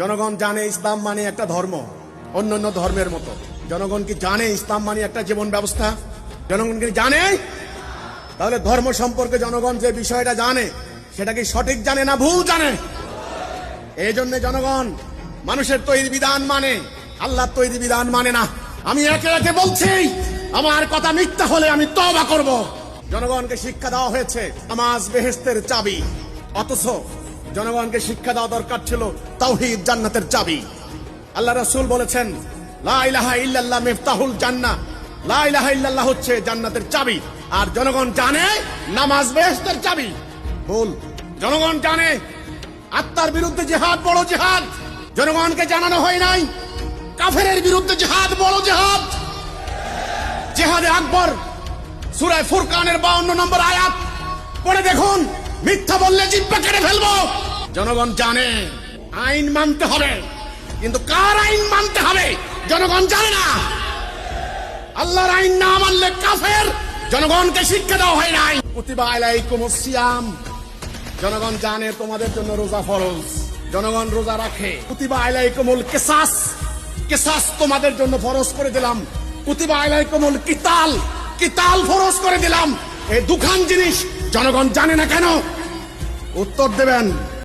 জনগণ জানে ইসলাম মানে একটা ধর্ম, অন্যান্য ধর্মের মতো। জনগণ কি জানে ইসলাম মানে একটা জীবন ব্যবস্থা? জনগণ কি জানে? তাহলে ধর্ম সম্পর্কে জনগণ যে বিষয়টা জানে সেটা কি সঠিক জানে না ভুল জানে? এই জন্য জনগণ মানুষের তৈরি বিধান মানে, আল্লাহর তৈরি বিধান মানে না। আমি একে একে বলছি, আমার কথা মিথ্যা হলে আমি তওবা করব। জনগণকে শিক্ষা দেওয়া হয়েছে নামাজ বেহেশতের চাবি, অথচ জনগণকে শিক্ষা দেওয়া দরকার ছিল তাওহীদ জান্নাতের চাবি। আল্লাহ রাসূল বলেছেন লা ইলাহা ইল্লাল্লাহ মিফতাহুল জান্নাহ, লা ইলাহা ইল্লাল্লাহ হচ্ছে জান্নাতের চাবি। আর জনগণ জানে নামাজ বেহেশতের চাবি। ভুল। জনগণ জানে আত্মার বিরুদ্ধে জিহাদ বড় জিহাদ, জনগণকে জানানো হয় নাই কাফেরের বিরুদ্ধে জিহাদ বড় জিহাদ। জিহাদে আকবর সূরা ফুরকানের 52 নম্বর আয়াত পড়ে দেখুন, মিথ্যা বললে জিহ্বা কেটে ফেলবো। জনগণ জানে আইন মানতে হবে, কিন্তু কার আইন মানতে হবে জনগণ জানে না। আল্লাহর আইন না মানলে কাফের। জনগণকে শিক্ষা দেওয়া হয় নাই। কুতিবা আলাইকুমুস সিয়াম, জনগণ জানে তোমাদের জন্য রোজা ফরজ, জনগণ রোজা রাখে। কুতিবা আলাইকুমুল কিসাস, কিসাস তোমাদের জন্য ফরজ করে দিলাম। কুতিবা আলাইকুমুল কিতাল, কিতাল ফরজ করে দিলাম। এই দুখান জিনিস জনগণ জানে না কেন? উত্তর দেবেন।